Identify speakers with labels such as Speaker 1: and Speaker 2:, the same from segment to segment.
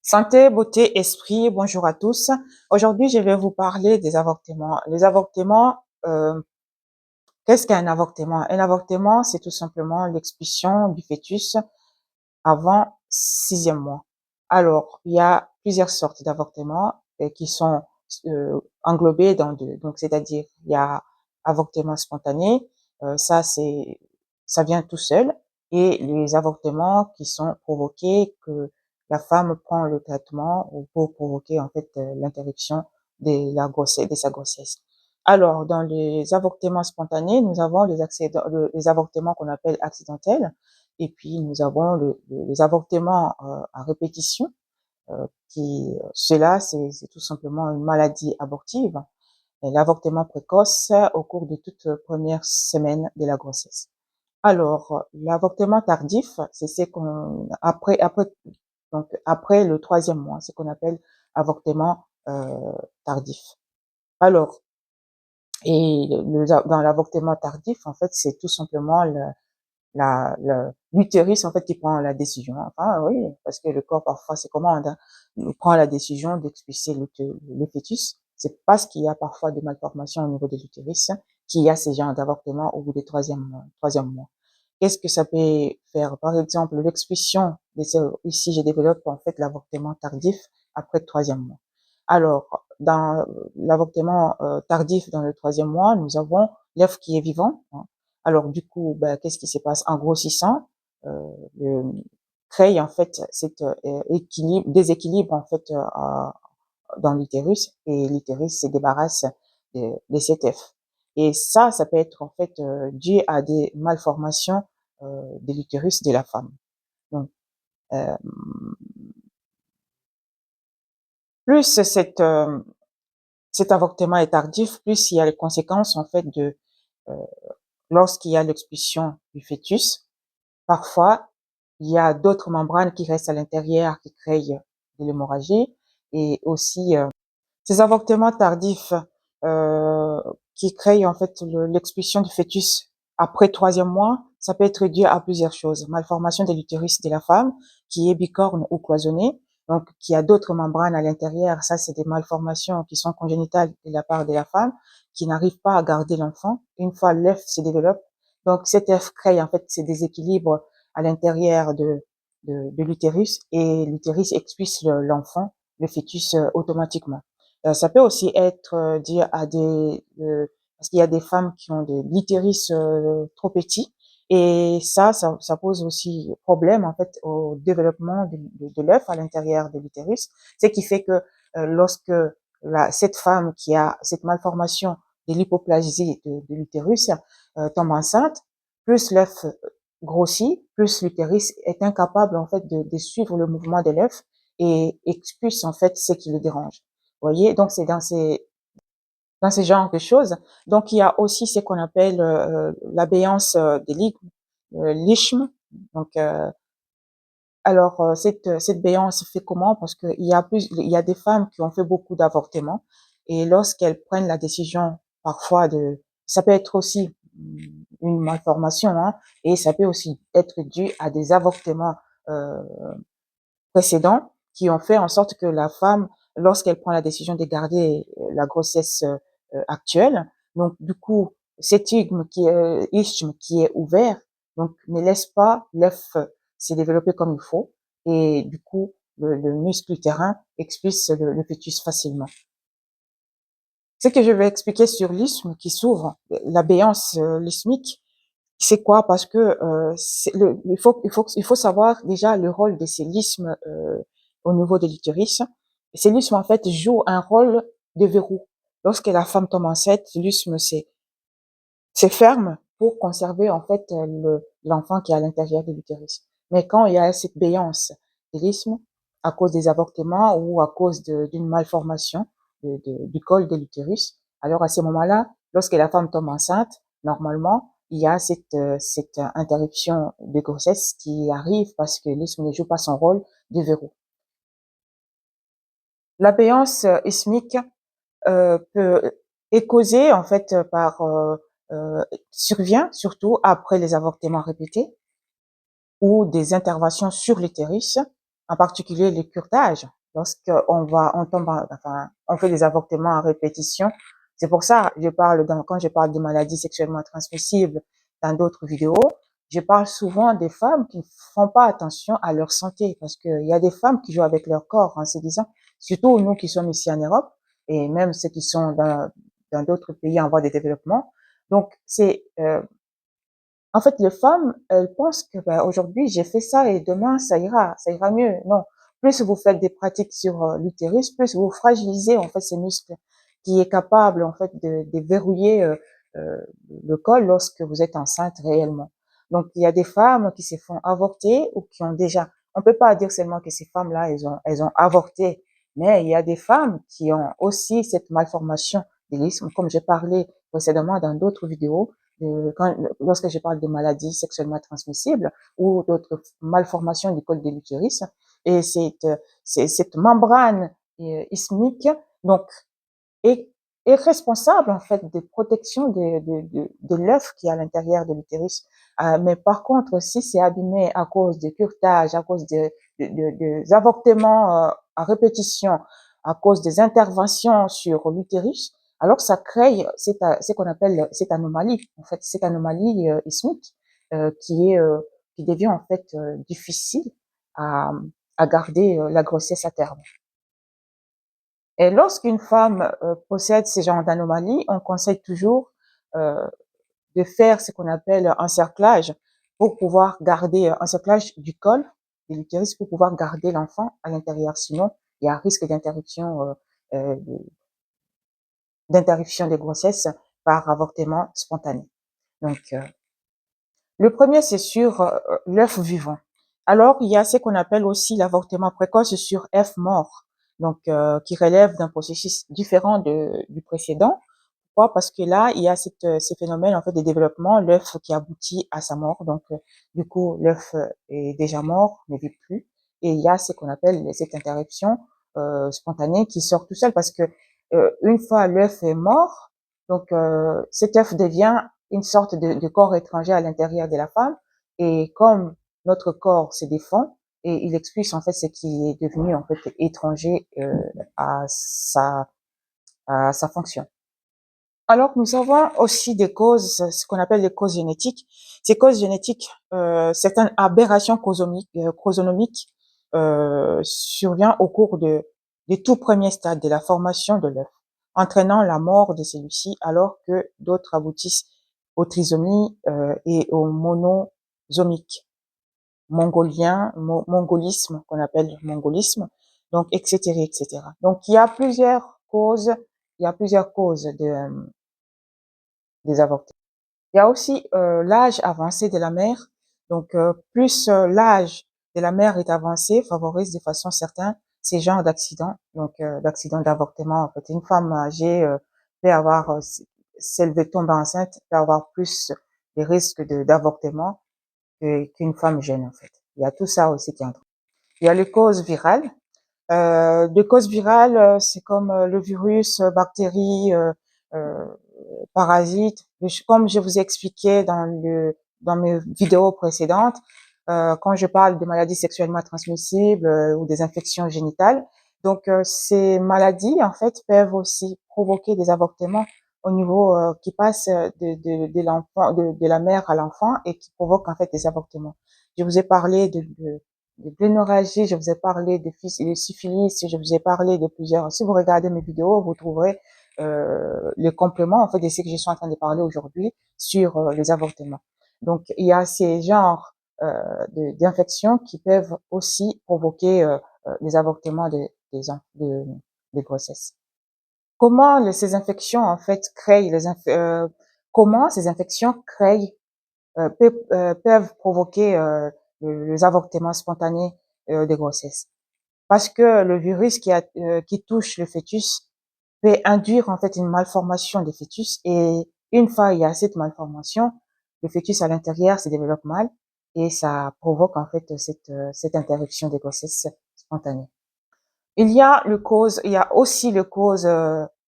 Speaker 1: Santé, beauté, esprit, bonjour à tous. Aujourd'hui, je vais vous parler des avortements. Les avortements, qu'est-ce qu'un avortement? Un avortement, c'est tout simplement l'expulsion du fœtus avant 6e mois. Alors, il y a plusieurs sortes d'avortements qui sont englobés dans deux. Donc, c'est-à-dire, il y a avortement spontané, ça vient tout seul, et les avortements qui sont provoqués, que la femme prend le traitement pour provoquer en fait l'interruption de sa grossesse. Alors, dans les avortements spontanés, nous avons les avortements qu'on appelle accidentels, et puis nous avons les avortements à répétition, cela c'est tout simplement une maladie abortive, et l'avortement précoce au cours de toute première semaine de la grossesse. Alors, l'avortement tardif, c'est ce qu'on après le 3e mois, ce qu'on appelle avortement tardif. Alors, dans l'avortement tardif, en fait, c'est tout simplement l'utérus en fait qui prend la décision. Enfin oui, parce que le corps parfois se commande, hein. Il prend la décision d'expulser le fœtus. C'est parce qu'il y a parfois des malformations au niveau de l'utérus qu'il y a ces genres d'avortement au bout du troisième mois. Qu'est-ce que ça peut faire? Par exemple, ici je développe en fait l'avortement tardif après le 3e mois. Alors, dans l'avortement tardif dans le 3e mois, nous avons l'œuf qui est vivant, hein. Alors du coup, ben, qu'est-ce qui se passe? En grossissant, le crée en fait cet déséquilibre en fait dans l'utérus, et l'utérus se débarrasse de cet œuf. Et ça peut être en fait dû à des malformations de l'utérus de la femme. Donc, euh, plus cet avortement est tardif, plus il y a les conséquences en fait euh, lorsqu'il y a l'expulsion du fœtus. Parfois, il y a d'autres membranes qui restent à l'intérieur qui créent de l'hémorragie, et aussi ces avortements tardifs euh, qui créent en fait l'expulsion du fœtus après 3e mois, ça peut être dû à plusieurs choses. Malformation de l'utérus de la femme qui est bicorne ou cloisonné, donc qui a d'autres membranes à l'intérieur. Ça, c'est des malformations qui sont congénitales de la part de la femme, qui n'arrive pas à garder l'enfant une fois l'œuf se développe. Donc cet œuf crée en fait ces déséquilibres à l'intérieur de l'utérus, et l'utérus expulse l'enfant, le fœtus automatiquement. Ça peut aussi être dû à parce qu'il y a des femmes qui ont de l'utérus trop petit, et ça pose aussi problème en fait au développement de l'œuf à l'intérieur de l'utérus, ce qui fait que lorsque cette femme qui a cette malformation de l'hypoplasie de l'utérus tombe enceinte, plus l'œuf grossit, plus l'utérus est incapable en fait de suivre le mouvement de l'œuf et expulse en fait ce qui le dérange. Vous voyez, donc c'est dans ces genres de choses. Donc il y a aussi ce qu'on appelle l'abéance des l'isthme. Donc alors cette béance se fait comment? Parce que il y a des femmes qui ont fait beaucoup d'avortements, et lorsqu'elles prennent la décision parfois ça peut être aussi une malformation, hein, et ça peut aussi être dû à des avortements euh, précédents qui ont fait en sorte que la femme, lorsqu'elle prend la décision de garder la grossesse actuelle, donc du coup, cet isthme qui est ouvert, donc ne laisse pas l'œuf se développer comme il faut, et du coup, le muscle utérin expulse le fœtus facilement. Ce que je vais expliquer sur l'isthme qui s'ouvre, la béance lysmique, c'est quoi? Parce que il faut savoir déjà le rôle de ces listhmes au niveau de l'utérus. Ces listhmes en fait jouent un rôle de verrou. Lorsque la femme tombe enceinte, l'isthme se ferme pour conserver en fait l'enfant qui est à l'intérieur de l'utérus. Mais quand il y a cette béance de l'isthme à cause des avortements ou à cause d'une malformation du col de l'utérus, alors à ce moment-là, lorsque la femme tombe enceinte, normalement, il y a cette interruption de grossesse qui arrive parce que l'isthme ne joue pas son rôle de verrou. La béance isthmique peut est causée en fait survient surtout après les avortements répétés ou des interventions sur l'utérus, en particulier le curetage. On fait des avortements à répétition. C'est pour ça, quand je parle de maladies sexuellement transmissibles dans d'autres vidéos, je parle souvent des femmes qui ne font pas attention à leur santé, parce qu'il y a des femmes qui jouent avec leur corps en se disant, surtout nous qui sommes ici en Europe, et même ceux qui sont dans d'autres pays en voie de développement. Donc, en fait, les femmes, elles pensent que aujourd'hui j'ai fait ça et demain ça ira mieux. Non, plus vous faites des pratiques sur l'utérus, plus vous fragilisez en fait ces muscles qui est capable en fait de verrouiller euh, le col lorsque vous êtes enceinte réellement. Donc il y a des femmes qui se font avorter ou qui ont déjà. On peut pas dire seulement que ces femmes-là elles ont avorté, mais il y a des femmes qui ont aussi cette malformation de l'isthme, comme j'ai parlé précédemment dans d'autres vidéos lorsque je parle de maladies sexuellement transmissibles ou d'autres malformations du col de l'utérus. Et cette membrane isthmique donc est, est responsable en fait de protection de l'œuf qui est à l'intérieur de l'utérus. Mais par contre, si c'est abîmé à cause de curtage, à cause des avortements à répétition, à cause des interventions sur l'utérus, alors ça crée ce qu'on appelle cette anomalie, en fait, cette anomalie isthmique qui devient en fait difficile à, à garder la grossesse à terme. Et lorsqu'une femme possède ce genre d'anomalie, on conseille toujours euh, de faire ce qu'on appelle un cerclage pour pouvoir garder un cerclage du col de l'utérus pour pouvoir garder l'enfant à l'intérieur. Sinon, il y a un risque euh, d'interruption des grossesses par avortement spontané. Donc, le premier, c'est sur l'œuf vivant. Alors, il y a ce qu'on appelle aussi l'avortement précoce sur œuf mort, donc qui relève d'un processus différent du précédent. Pourquoi? Parce que là, il y a ces phénomènes en fait de développement, l'œuf qui aboutit à sa mort. Donc, du coup, l'œuf est déjà mort, ne vit plus. Et il y a ce qu'on appelle cette interruption spontanée qui sort tout seul parce que une fois l'œuf est mort, donc cet œuf devient une sorte de corps étranger à l'intérieur de la femme. Et comme notre corps se défend, et il expulse en fait ce qui est devenu en fait étranger à sa fonction. Alors, nous avons aussi des causes, ce qu'on appelle les causes génétiques. Ces causes génétiques, certaines aberrations chromosomiques surviennent au cours des tout premiers stades de la formation de l'œuf, entraînant la mort de celui-ci, alors que d'autres aboutissent aux trisomies et au monosomique, mongolisme, qu'on appelle mongolisme, donc etc., etc. Donc, il y a plusieurs causes des avortements. Il y a aussi l'âge avancé de la mère. Donc, plus l'âge de la mère est avancé, favorise de façon certaine ces genres d'accidents, donc d'accidents d'avortement. En fait, une femme âgée peut avoir, si elle veut tomber enceinte, peut avoir plus de risques d'avortement qu'une femme jeune, en fait. Il y a tout ça aussi qui entre. Il y a les causes virales. Des causes virales, c'est comme le virus, bactéries, euh, parasites. Comme je vous ai expliqué dans mes vidéos précédentes, quand je parle de maladies sexuellement transmissibles ou des infections génitales. Donc, ces maladies, en fait, peuvent aussi provoquer des avortements au niveau qui passe de l'enfant, de la mère à l'enfant et qui provoquent en fait des avortements. Je vous ai parlé de plénorragie, je vous ai parlé de syphilis, je vous ai parlé de plusieurs. Si vous regardez mes vidéos, vous trouverez le complément en fait de ce que je suis en train de parler aujourd'hui sur les avortements. Donc il y a ces genres d'infections qui peuvent aussi provoquer les avortements des grossesses. Comment ces infections en fait créent comment ces infections créent peuvent provoquer les avortements spontanés des grossesses. Parce que le virus qui touche le fœtus peut induire en fait une malformation des fœtus et une fois il y a cette malformation, le fœtus à l'intérieur se développe mal et ça provoque en fait cette interruption des grossesses spontanées. Il y a aussi les causes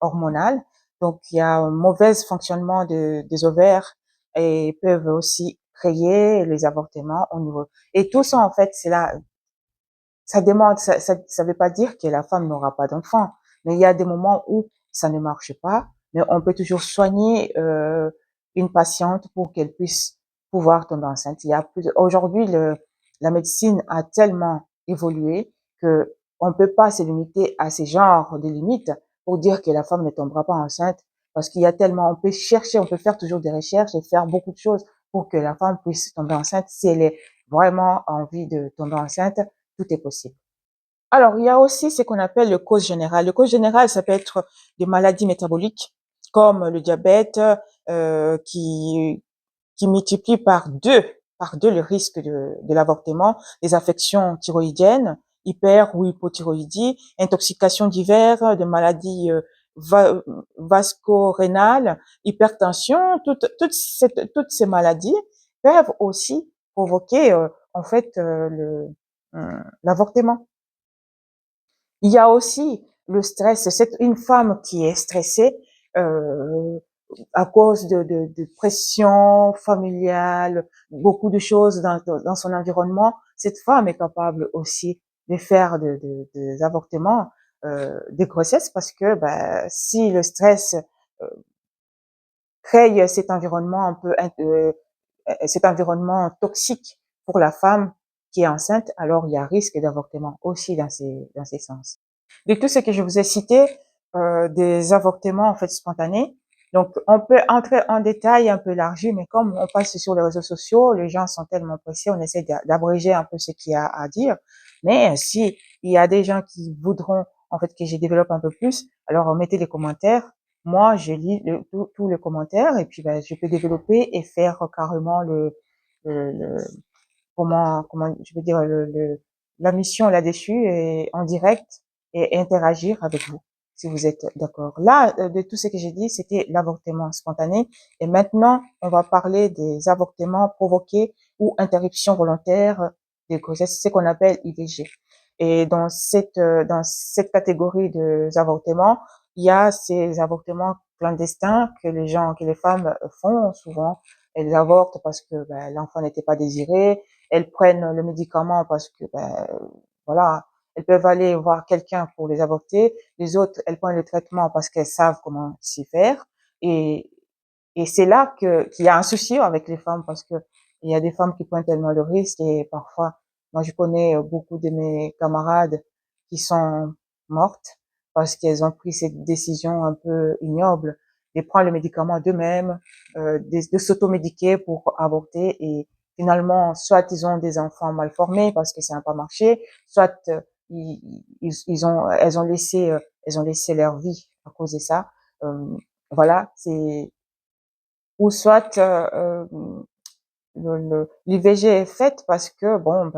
Speaker 1: hormonales. Donc, il y a un mauvais fonctionnement des ovaires et peuvent aussi créer les avortements au niveau. Et tout ça, en fait, ça demande, ça veut pas dire que la femme n'aura pas d'enfant, mais il y a des moments où ça ne marche pas, mais on peut toujours soigner une patiente pour qu'elle puisse pouvoir tomber enceinte. Il y a plus aujourd'hui la médecine a tellement évolué que on peut pas se limiter à ces genres de limites pour dire que la femme ne tombera pas enceinte parce qu'il y a tellement, on peut chercher, on peut faire toujours des recherches et faire beaucoup de choses pour que la femme puisse tomber enceinte si elle est vraiment envie de tomber enceinte, tout est possible. Alors, il y a aussi ce qu'on appelle le cause générale. Le cause générale, ça peut être des maladies métaboliques comme le diabète qui multiplie par deux le risque de l'avortement, les affections thyroïdiennes, hyper ou hypothyroïdie, intoxication diverses, de maladies va, vasco-rénales, hypertension, toutes ces maladies peuvent aussi provoquer en fait l'avortement. Il y a aussi le stress. C'est une femme qui est stressée euh, à cause de pression familiale, beaucoup de choses dans son environnement. Cette femme est capable aussi de faire des avortements, des grossesses, parce que si le stress euh, crée cet environnement un peu cet environnement toxique pour la femme qui est enceinte, alors il y a risque d'avortement aussi dans ces sens. De tout ce que je vous ai cité, des avortements en fait spontanés, donc on peut entrer en détail un peu élargi, mais comme on passe sur les réseaux sociaux, les gens sont tellement pressés, on essaie d'abréger un peu ce qu'il y a à dire. Mais si il y a des gens qui voudront en fait que je développe un peu plus, alors mettez les commentaires. Moi, je lis tous les commentaires et puis je peux développer et faire carrément le comment je veux dire la mission là-dessus et en direct et interagir avec vous si vous êtes d'accord. Là, de tout ce que j'ai dit, c'était l'avortement spontané et maintenant, on va parler des avortements provoqués ou interruption volontaire des grossesses, ce qu'on appelle IVG. Et dans cette catégorie de avortements, il y a ces avortements clandestins que les femmes font souvent. Elles avortent parce que l'enfant n'était pas désiré, elles prennent le médicament parce que voilà, elles peuvent aller voir quelqu'un pour les avorter. Les autres, elles prennent le traitement parce qu'elles savent comment s'y faire. Et, et c'est là qu'il y a un souci avec les femmes parce que il y a des femmes qui prennent tellement le risque et parfois, moi je connais beaucoup de mes camarades qui sont mortes parce qu'elles ont pris cette décision un peu ignoble de prendre le médicament d'eux-mêmes, de s'automédiquer pour avorter et finalement, soit ils ont des enfants mal formés parce que ça n'a pas marché, soit elles ont laissé leur vie à cause de ça. Voilà, c'est ou soit l'IVG est faite parce que bon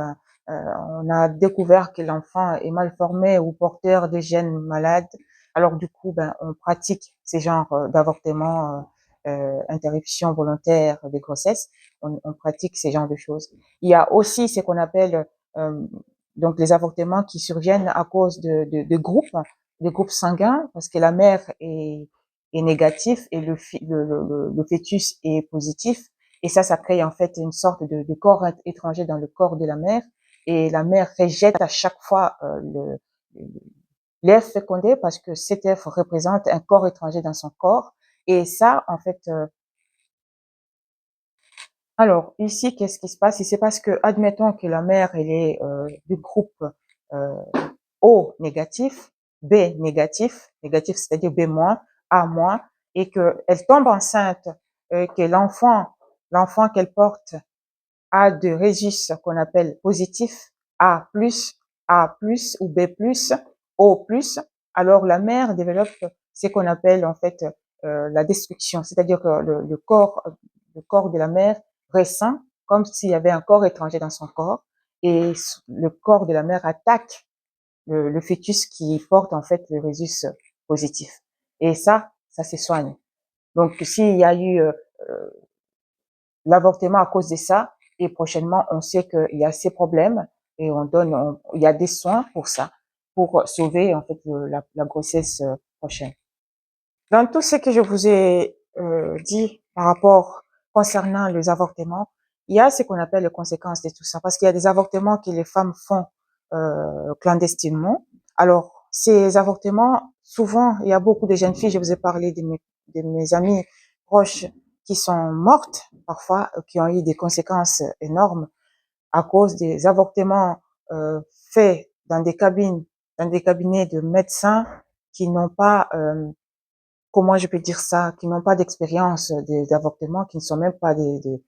Speaker 1: on a découvert que l'enfant est mal formé ou porteur de gènes malades. Alors du coup on pratique ces genres d'avortement, interruption volontaire des grossesses. On pratique ces genres de choses. Il y a aussi ce qu'on appelle euh, donc les avortements qui surviennent à cause de groupes sanguins parce que la mère est négatif et le fœtus est positif et ça crée en fait une sorte de corps étranger dans le corps de la mère. Et la mère rejette à chaque fois l'œuf fécondé parce que cet œuf représente un corps étranger dans son corps. Et ça, en fait, alors ici, qu'est-ce qui se passe? C'est parce que, admettons que la mère, elle est du groupe euh, O négatif, B négatif, négatif c'est-à-dire B moins, A moins, et qu'elle tombe enceinte, que l'enfant qu'elle porte a de rhésus qu'on appelle positif, A plus, A plus ou B plus, O plus, alors la mère développe ce qu'on appelle en fait la destruction, c'est-à-dire que le corps de la mère ressent comme s'il y avait un corps étranger dans son corps et le corps de la mère attaque le fœtus qui porte en fait le rhésus positif. Et ça se soigne. Donc s'il y a eu l'avortement à cause de ça. Et prochainement, on sait qu'il y a ces problèmes et il y a des soins pour ça, pour sauver en fait la grossesse prochaine. Dans tout ce que je vous ai dit par rapport concernant les avortements, il y a ce qu'on appelle les conséquences de tout ça, parce qu'il y a des avortements que les femmes font clandestinement. Alors, ces avortements, souvent, il y a beaucoup de jeunes filles, je vous ai parlé de mes amies proches qui sont mortes, parfois, qui ont eu des conséquences énormes à cause des avortements faits dans des cabines, dans des cabinets de médecins qui n'ont pas, comment je peux dire ça, qui n'ont pas d'expérience des avortements, qui ne sont même pas des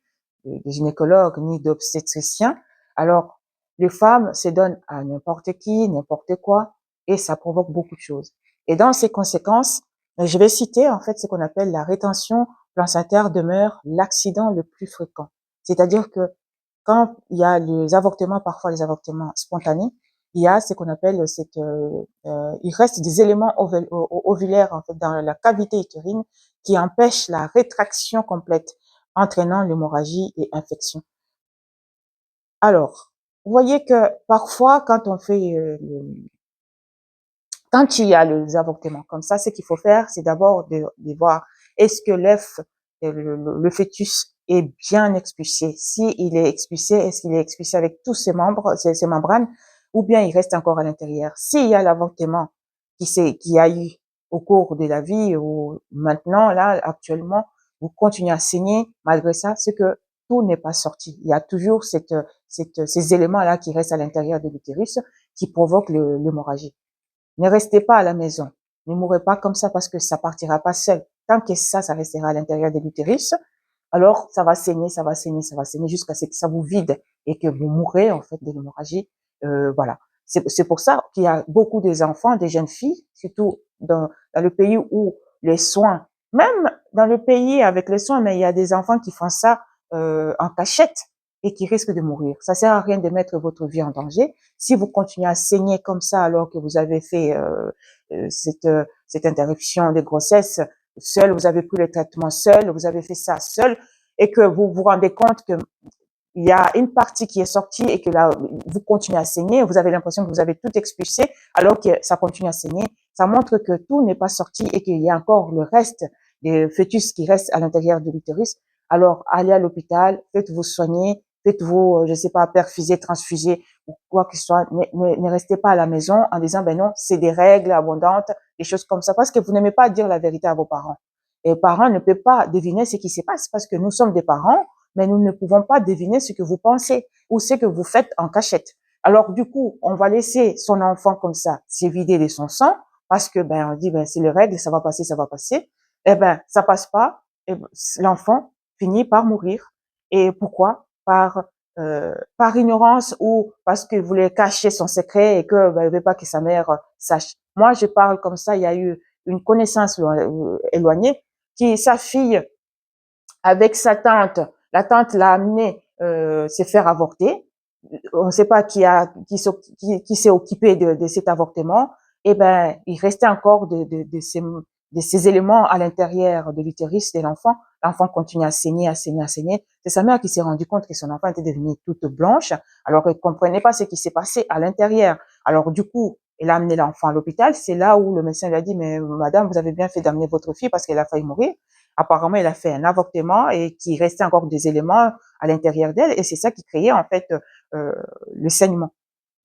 Speaker 1: gynécologues ni d'obstétriciens. Alors, les femmes se donnent à n'importe qui, n'importe quoi, et ça provoque beaucoup de choses. Et dans ces conséquences, je vais citer en fait ce qu'on appelle la rétention placentaire demeure l'accident le plus fréquent. C'est-à-dire que quand il y a les avortements, parfois les avortements spontanés, il y a ce qu'on appelle il reste des éléments ovulaires en fait dans la cavité utérine qui empêchent la rétraction complète, entraînant l'hémorragie et infection. Alors, vous voyez que parfois quand on fait quand il y a les avortements comme ça, ce qu'il faut faire, c'est d'abord de voir est-ce que l'œuf, le fœtus est bien expulsé. Si il est expulsé, est-ce qu'il est expulsé avec tous ses membres, ses membranes, ou bien il reste encore à l'intérieur. S'il y a l'avortement qui a eu au cours de la vie ou maintenant, là, actuellement, vous continuez à saigner, malgré ça, c'est que tout n'est pas sorti. Il y a toujours ces éléments-là qui restent à l'intérieur de l'utérus qui provoquent l'hémorragie. Ne restez pas à la maison. Ne mourrez pas comme ça parce que ça partira pas seul. Tant que ça restera à l'intérieur de l'utérus, alors ça va saigner, ça va saigner, ça va saigner jusqu'à ce que ça vous vide et que vous mourrez en fait de l'hémorragie. Voilà. C'est pour ça qu'il y a beaucoup des enfants, des jeunes filles, surtout dans le pays où les soins, même dans le pays avec les soins, mais il y a des enfants qui font ça en cachette et qui risquent de mourir. Ça sert à rien de mettre votre vie en danger. Si vous continuez à saigner comme ça alors que vous avez fait cette interruption de grossesse seul, vous avez pris le traitement seul, vous avez fait ça seul, et que vous vous rendez compte que il y a une partie qui est sortie et que là, vous continuez à saigner, vous avez l'impression que vous avez tout expulsé alors que ça continue à saigner. Ça montre que tout n'est pas sorti et qu'il y a encore le reste des fœtus qui restent à l'intérieur de l'utérus. Alors, allez à l'hôpital, faites-vous soigner, faites-vous, je sais pas, perfuser, transfuser ou quoi que ce soit. Ne restez pas à la maison en disant, ben non, c'est des règles abondantes, des choses comme ça, parce que vous n'aimez pas dire la vérité à vos parents. Et les parents ne peuvent pas deviner ce qui se passe parce que nous sommes des parents, mais nous ne pouvons pas deviner ce que vous pensez ou ce que vous faites en cachette. Alors du coup, on va laisser son enfant comme ça s'évider de son sang parce que ben on dit ben c'est les règles, ça va passer, ça va passer. Eh ben ça passe pas, et l'enfant finit par mourir. Et pourquoi? Par ignorance ou parce qu'il voulait cacher son secret et que ben, il veut pas que sa mère sache. Moi, je parle comme ça. Il y a eu une connaissance éloignée qui sa fille avec sa tante. La tante l'a amené se faire avorter. On ne sait pas qui s'est occupé de cet avortement. Et ben, il restait encore de ces éléments à l'intérieur de l'utérus de l'enfant. L'enfant continue à saigner, à saigner, à saigner. C'est sa mère qui s'est rendu compte que son enfant était devenue toute blanche, alors qu'elle comprenait pas ce qui s'est passé à l'intérieur. Alors du coup, elle a amené l'enfant à l'hôpital. C'est là où le médecin lui a dit, mais madame, vous avez bien fait d'amener votre fille parce qu'elle a failli mourir. Apparemment, elle a fait un avortement et qu'il restait encore des éléments à l'intérieur d'elle et c'est ça qui créait en fait le saignement.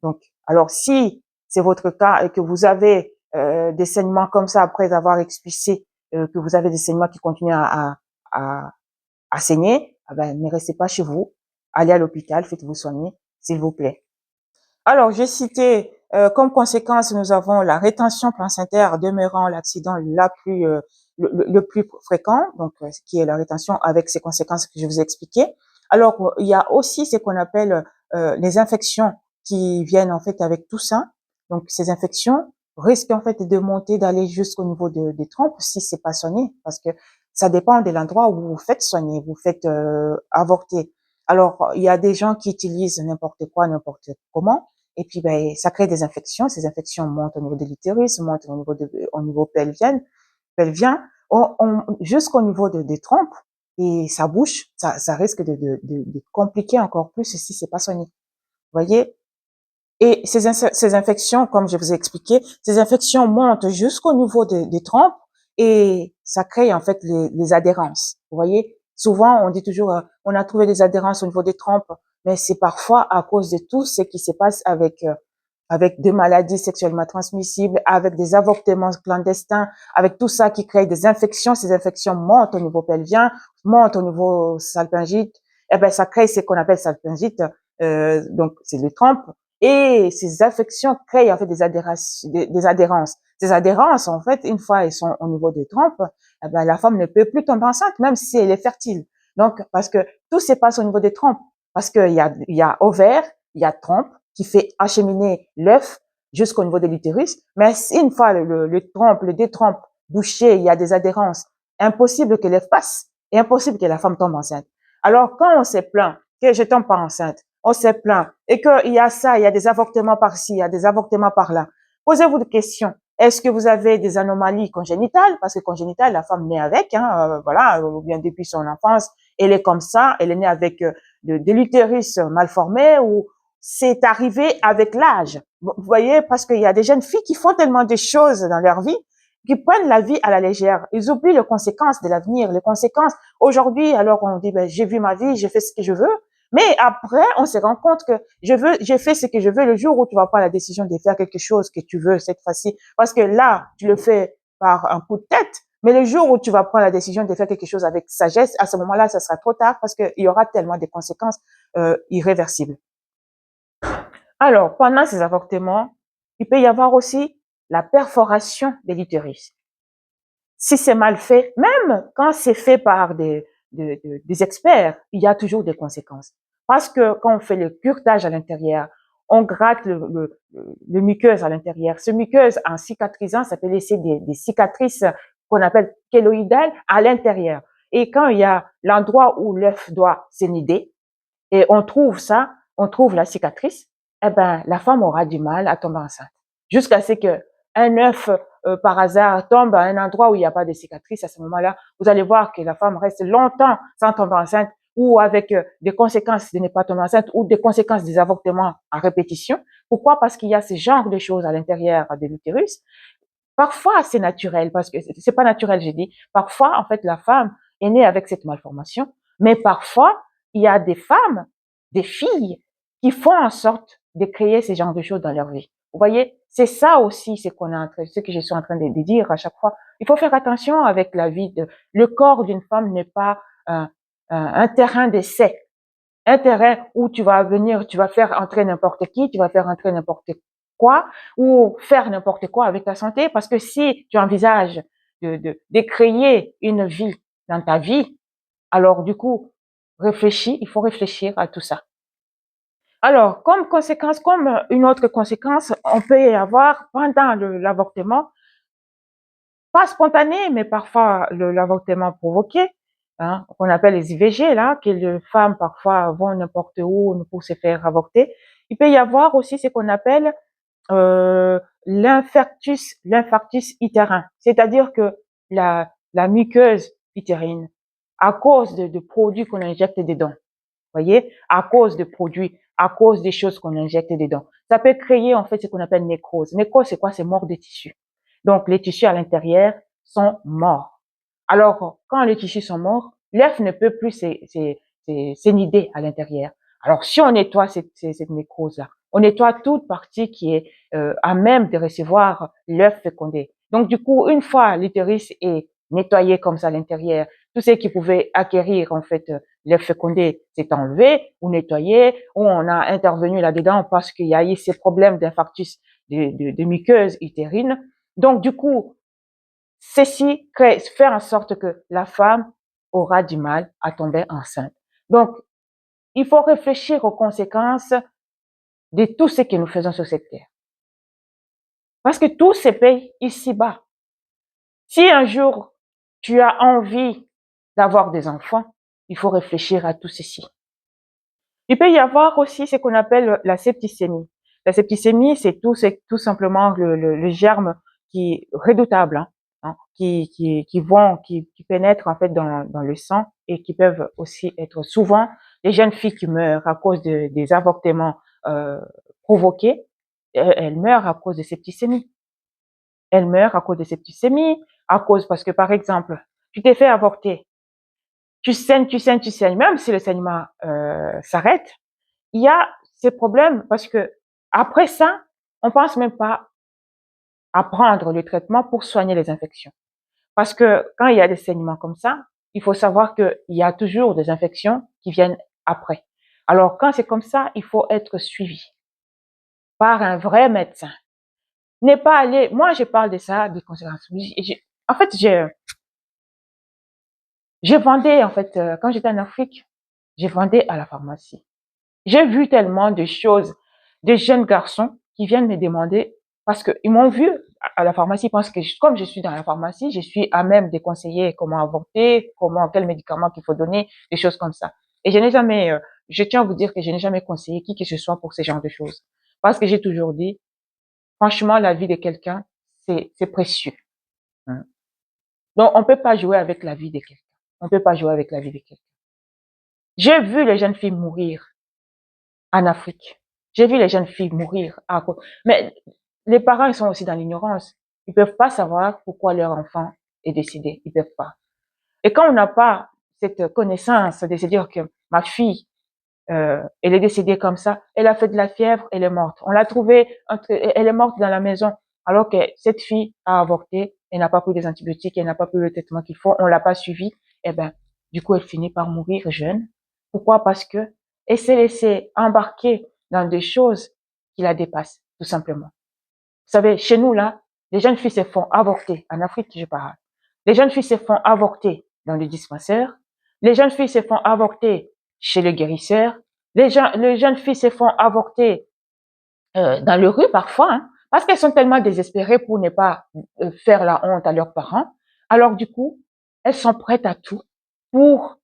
Speaker 1: Donc, alors si c'est votre cas et que vous avez des saignements comme ça après avoir expulsé, que vous avez des saignements qui continuent à, à saigner, ah ben, ne restez pas chez vous, allez à l'hôpital, faites-vous soigner, s'il vous plaît. Alors, j'ai cité comme conséquence, nous avons la rétention placentaire demeurant l'accident le plus fréquent, donc qui est la rétention avec ses conséquences que je vous ai expliquées. Alors, il y a aussi ce qu'on appelle les infections qui viennent en fait avec tout ça. Donc, ces infections risquent en fait de monter, d'aller jusqu'au niveau des trompes si c'est pas soigné, parce que ça dépend de l'endroit où vous faites soigner, vous faites avorter. Alors, il y a des gens qui utilisent n'importe quoi, n'importe comment, et puis, ben, ça crée des infections. Ces infections montent au niveau de l'utérus, montent au niveau pelvien, jusqu'au niveau des trompes. Et ça bouche, ça risque de compliquer encore plus si c'est pas soigné. Vous voyez? Et ces infections, comme je vous ai expliqué, ces infections montent jusqu'au niveau des trompes et ça crée en fait les adhérences. Vous voyez, souvent on dit toujours on a trouvé des adhérences au niveau des trompes, mais c'est parfois à cause de tout ce qui se passe avec avec des maladies sexuellement transmissibles, avec des avortements clandestins, avec tout ça qui crée des infections. Ces infections montent au niveau pelvien, montent au niveau salpingite. Eh ben, ça crée ce qu'on appelle salpingite. Donc, c'est les trompes. Et ces infections créent en fait des adhérences. Ces adhérences, en fait, une fois elles sont au niveau des trompes, eh ben, la femme ne peut plus tomber enceinte, même si elle est fertile. Donc, parce que tout se passe au niveau des trompes. Parce qu'il y a ovaire, il y a trompe qui fait acheminer l'œuf jusqu'au niveau de l'utérus. Mais une fois le détrompe bouché, il y a des adhérences. Impossible que l'œuf passe et impossible que la femme tombe enceinte. Alors, quand on s'est plaint que je tombe pas enceinte, on s'est plaint et qu'il y a ça, il y a des avortements par-ci, il y a des avortements par-là. Posez-vous des questions. Est-ce que vous avez des anomalies congénitales? Parce que congénitale, la femme naît avec, voilà, ou bien depuis son enfance, elle est comme ça, elle est née avec de l'utérus mal formé ou c'est arrivé avec l'âge. Vous voyez, parce qu'il y a des jeunes filles qui font tellement de choses dans leur vie, qui prennent la vie à la légère. Ils oublient les conséquences de l'avenir, les conséquences. Aujourd'hui, alors on dit, ben, j'ai vu ma vie, j'ai fait ce que je veux. Mais après, on se rend compte que j'ai fait ce que je veux le jour où tu vas prendre la décision de faire quelque chose que tu veux cette fois-ci. Parce que là, tu le fais par un coup de tête. Mais le jour où tu vas prendre la décision de faire quelque chose avec sagesse, à ce moment-là, ça sera trop tard parce qu'il y aura tellement de conséquences irréversibles. Alors, pendant ces avortements, il peut y avoir aussi la perforation de l'utérus. Si c'est mal fait, même quand c'est fait par des experts, il y a toujours des conséquences. Parce que quand on fait le curetage à l'intérieur, on gratte le muqueuse à l'intérieur. Ce muqueuse, en cicatrisant, ça peut laisser des cicatrices qu'on appelle kéloïdales à l'intérieur. Et quand il y a l'endroit où l'œuf doit s'énider, et on trouve ça, on trouve la cicatrice, eh ben, la femme aura du mal à tomber enceinte. Jusqu'à ce que un œuf, par hasard, tombe à un endroit où il n'y a pas de cicatrice. À ce moment-là, vous allez voir que la femme reste longtemps sans tomber enceinte ou avec des conséquences de ne pas tomber enceinte ou des conséquences des avortements à répétition. Pourquoi? Parce qu'il y a ce genre de choses à l'intérieur de l'utérus. Parfois, c'est naturel, parce que c'est pas naturel, j'ai dit. Parfois, en fait, la femme est née avec cette malformation, mais parfois, il y a des femmes, des filles, qui font en sorte de créer ce genre de choses dans leur vie. Vous voyez, c'est ça aussi, ce que je suis en train de dire à chaque fois. Il faut faire attention avec la vie le corps d'une femme n'est pas un terrain d'essai. Un terrain où tu vas venir, tu vas faire entrer n'importe qui, tu vas faire entrer n'importe quoi, ou faire n'importe quoi avec ta santé, parce que si tu envisages de créer une vie dans ta vie, alors du coup, il faut réfléchir à tout ça. Alors, comme conséquence, comme une autre conséquence, on peut y avoir pendant l'avortement, pas spontané, mais parfois l'avortement provoqué, qu'on appelle les IVG, là, que les femmes parfois vont n'importe où pour se faire avorter. Il peut y avoir aussi ce qu'on appelle l'infarctus utérin, c'est-à-dire que la muqueuse utérine, à cause de produits qu'on injecte dedans, voyez, à cause de produits, à cause des choses qu'on injecte dedans, ça peut créer en fait ce qu'on appelle nécrose. Nécrose, c'est quoi? C'est mort des tissus. Donc, les tissus à l'intérieur sont morts. Alors, quand les tissus sont morts, l'œuf ne peut plus s'énider à l'intérieur. Alors, si on nettoie cette nécrose-là, on nettoie toute partie qui est à même de recevoir l'œuf fécondé. Donc, du coup, une fois l'utérus est nettoyé comme ça à l'intérieur, tout ce qui pouvait acquérir en fait l'œuf fécondé s'est enlevé ou nettoyé, ou on a intervenu là-dedans parce qu'il y a eu ces problèmes d'infarctus de muqueuse utérine. Donc, du coup, ceci fait en sorte que la femme aura du mal à tomber enceinte. Donc, il faut réfléchir aux conséquences de tout ce que nous faisons sur cette terre. Parce que tout se paye ici-bas. Si un jour tu as envie d'avoir des enfants, il faut réfléchir à tout ceci. Il peut y avoir aussi ce qu'on appelle la septicémie. La septicémie, c'est tout simplement le germe qui est redoutable, qui pénètre en fait dans le sang et qui peuvent aussi être souvent les jeunes filles qui meurent à cause des avortements provoqués. Elles meurent à cause de septicémie. Elles meurent à cause de septicémie, parce que par exemple, tu t'es fait avorter, tu saignes, tu saignes, tu saignes, même si le saignement s'arrête, il y a ces problèmes parce que après ça, on pense même pas à prendre le traitement pour soigner les infections. Parce que quand il y a des saignements comme ça, il faut savoir qu'il y a toujours des infections qui viennent après. Alors, quand c'est comme ça, il faut être suivi par un vrai médecin. N'est pas aller, moi je parle de ça, des conséquences. En fait, j'ai vendé, en fait, quand j'étais en Afrique, j'ai vendé à la pharmacie. J'ai vu tellement de choses, des jeunes garçons qui viennent me demander, parce qu'ils m'ont vu à la pharmacie, parce que comme je suis dans la pharmacie, je suis à même de conseiller comment avorter, quels médicaments qu'il faut donner, des choses comme ça. Et je n'ai jamais, je tiens à vous dire que je n'ai jamais conseillé qui que ce soit pour ce genre de choses. Parce que j'ai toujours dit, franchement, la vie de quelqu'un, c'est précieux. Hein. Donc, on peut pas jouer avec la vie de quelqu'un. On peut pas jouer avec la vie de quelqu'un. J'ai vu les jeunes filles mourir en Afrique. J'ai vu les jeunes filles mourir à cause. Mais les parents, ils sont aussi dans l'ignorance. Ils peuvent pas savoir pourquoi leur enfant est décédé. Ils peuvent pas. Et quand on n'a pas cette connaissance de se dire que ma fille, elle est décédée comme ça, elle a fait de la fièvre, elle est morte. On l'a trouvée, elle est morte dans la maison, alors que cette fille a avorté, elle n'a pas pris des antibiotiques, elle n'a pas pris le traitement qu'il faut, on l'a pas suivi. Eh ben, du coup, elle finit par mourir jeune. Pourquoi? Parce que elle s'est laissée embarquer dans des choses qui la dépassent, tout simplement. Vous savez, chez nous, là, les jeunes filles se font avorter. En Afrique, je parle. Les jeunes filles se font avorter dans les dispensaires. Les jeunes filles se font avorter chez le guérisseur. Les jeunes filles se font avorter dans les rues parfois, hein, parce qu'elles sont tellement désespérées pour ne pas faire la honte à leurs parents. Alors du coup, elles sont prêtes à tout pour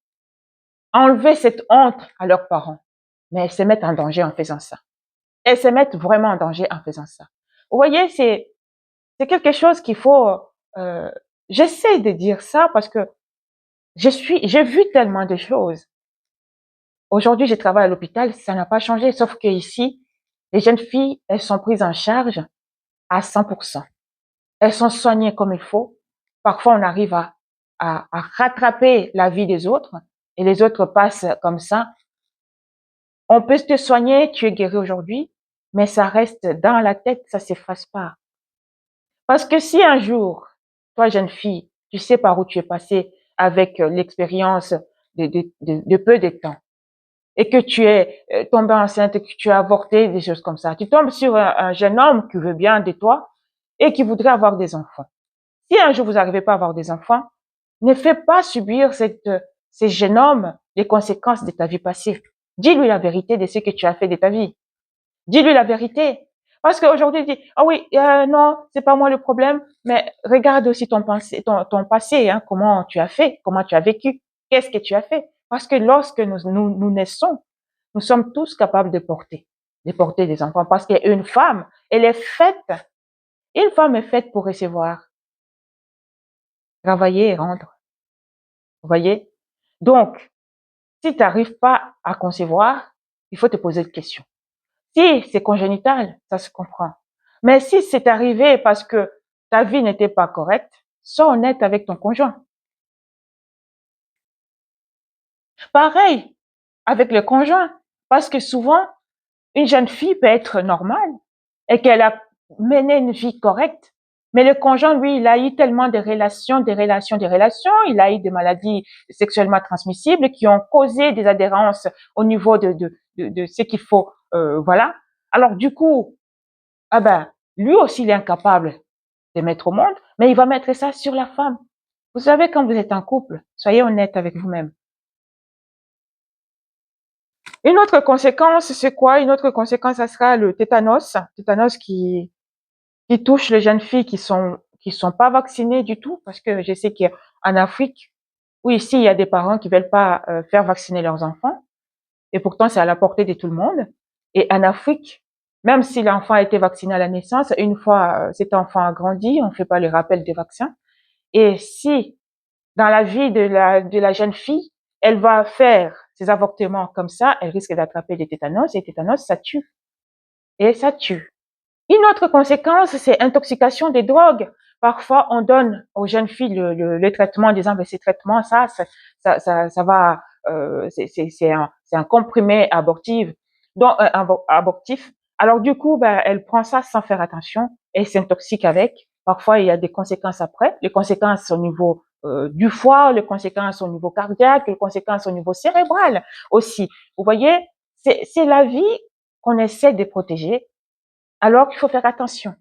Speaker 1: enlever cette honte à leurs parents. Mais elles se mettent en danger en faisant ça. Elles se mettent vraiment en danger en faisant ça. Vous voyez, c'est quelque chose qu'il faut. Euh, J'essaie de dire ça parce que j'ai vu tellement de choses. Aujourd'hui, je travaille à l'hôpital, ça n'a pas changé, sauf que ici, les jeunes filles, elles sont prises en charge à 100%. Elles sont soignées comme il faut. Parfois, on arrive à rattraper la vie des autres et les autres passent comme ça. On peut te soigner, tu es guéri aujourd'hui, mais ça reste dans la tête, ça s'efface pas. Parce que si un jour, toi, jeune fille, tu sais par où tu es passé avec l'expérience de peu de temps, et que tu es tombée enceinte, que tu as avorté, des choses comme ça, tu tombes sur un jeune homme qui veut bien de toi et qui voudrait avoir des enfants. Si un jour vous n'arrivez pas à avoir des enfants, ne fais pas subir ce jeune homme les conséquences de ta vie passée. Dis-lui la vérité de ce que tu as fait de ta vie. Dis-lui la vérité. Parce qu'aujourd'hui, il dit, ah oui, non, c'est pas moi le problème, mais regarde aussi ton passé, hein, comment tu as fait, comment tu as vécu, qu'est-ce que tu as fait. Parce que lorsque nous naissons, nous sommes tous capables de porter des enfants. Parce qu'une femme, elle est faite, une femme est faite pour recevoir, travailler et rendre. Vous voyez? Donc, si tu n'arrives pas à concevoir, il faut te poser des questions. Si c'est congénital, ça se comprend. Mais si c'est arrivé parce que ta vie n'était pas correcte, sois honnête avec ton conjoint. Pareil avec le conjoint, parce que souvent, une jeune fille peut être normale et qu'elle a mené une vie correcte, mais le conjoint, lui, il a eu tellement de relations, il a eu des maladies sexuellement transmissibles qui ont causé des adhérences au niveau de ce qu'il faut, voilà. Alors du coup, ah ben, lui aussi, il est incapable de mettre au monde, mais il va mettre ça sur la femme. Vous savez, quand vous êtes en couple, soyez honnête avec vous-même. Une autre conséquence, c'est quoi? Une autre conséquence, ça sera le tétanos. Tétanos qui touche les jeunes filles qui sont pas vaccinées du tout, parce que je sais qu'en Afrique, ou ici, il y a des parents qui veulent pas faire vacciner leurs enfants, et pourtant, c'est à la portée de tout le monde. Et en Afrique, même si l'enfant a été vacciné à la naissance, une fois cet enfant a grandi, on ne fait pas le rappel des vaccins. Et si, dans la vie de la jeune fille, elle va faire ces avortements comme ça, elle risque d'attraper des tétanos, et les tétanos, ça tue. Et ça tue. Une autre conséquence, c'est intoxication des drogues. Parfois, on donne aux jeunes filles le traitement en disant, ben, ces traitements, ça va, c'est un comprimé abortif. Donc, abortif. Alors du coup, ben, elle prend ça sans faire attention et s'intoxique avec. Parfois, il y a des conséquences après, les conséquences au niveau du foie, les conséquences au niveau cardiaque, les conséquences au niveau cérébral aussi. Vous voyez, c'est la vie qu'on essaie de protéger, alors qu'il faut faire attention.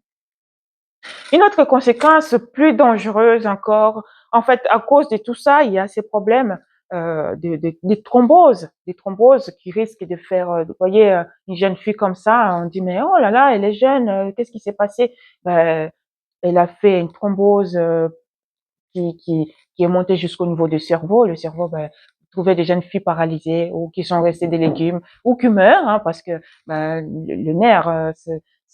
Speaker 1: Une autre conséquence plus dangereuse encore, en fait, à cause de tout ça, il y a ces problèmes des thromboses qui risquent de faire, vous voyez, une jeune fille comme ça, on dit mais oh là là, elle est jeune, qu'est-ce qui s'est passé? Ben, elle a fait une thrombose qui est montée jusqu'au niveau du cerveau. Le cerveau, ben, vous trouvez des jeunes filles paralysées ou qui sont restées des légumes ou qui meurent, hein, parce que ben, le nerf,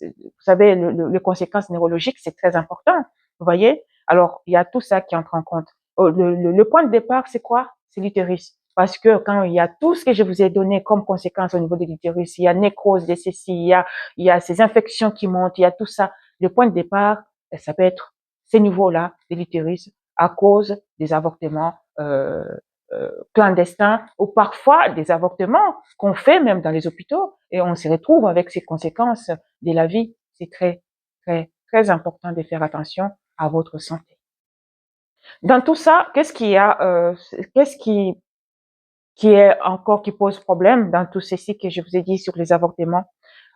Speaker 1: vous savez, les conséquences neurologiques, c'est très important. Vous voyez? Alors, il y a tout ça qui entre en compte. Le point de départ, c'est quoi? C'est l'utérus. Parce que quand il y a tout ce que je vous ai donné comme conséquence au niveau de l'utérus, il y a nécrose des cécilles, il y a ces infections qui montent, il y a tout ça. Le point de départ, ça peut être ces niveaux-là de l'utérus à cause des avortements clandestins ou parfois des avortements qu'on fait même dans les hôpitaux et on se retrouve avec ces conséquences de la vie. C'est très, très, très important de faire attention à votre santé. Dans tout ça, qu'est-ce qui est encore qui pose problème dans tout ceci que je vous ai dit sur les avortements?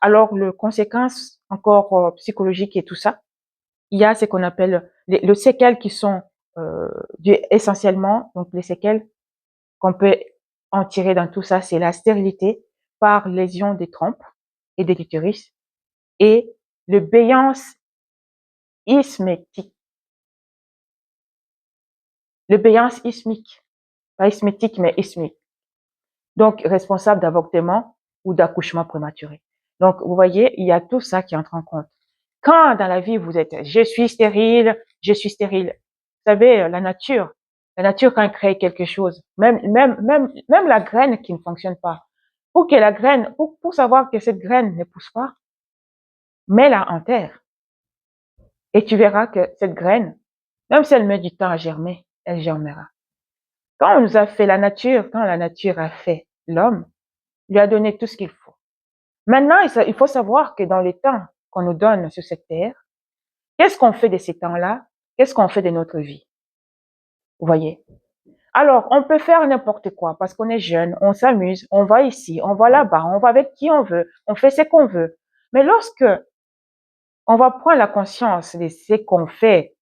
Speaker 1: Alors, les conséquences encore psychologiques et tout ça, il y a ce qu'on appelle les séquelles qui sont essentiellement, donc les séquelles qu'on peut en tirer dans tout ça, c'est la stérilité par lésion des trompes et des l'utérus et le béance ismétique. Le béance ismique, pas ismétique, mais ismique. Donc, responsable d'avortement ou d'accouchement prématuré. Donc, vous voyez, il y a tout ça qui entre en compte. Quand dans la vie vous êtes, je suis stérile, vous savez, la nature quand elle crée quelque chose, même la graine qui ne fonctionne pas, pour que la graine, pour savoir que cette graine ne pousse pas, mets-la en terre et tu verras que cette graine, même si elle met du temps à germer, elle germera. Quand on nous a fait la nature, quand la nature a fait l'homme, lui a donné tout ce qu'il faut. Maintenant, il faut savoir que dans les temps qu'on nous donne sur cette terre, qu'est-ce qu'on fait de ces temps-là? Qu'est-ce qu'on fait de notre vie? Vous voyez? Alors, on peut faire n'importe quoi parce qu'on est jeune, on s'amuse, on va ici, on va là-bas, on va avec qui on veut, on fait ce qu'on veut. Mais lorsque on va prendre la conscience de ce qu'on fait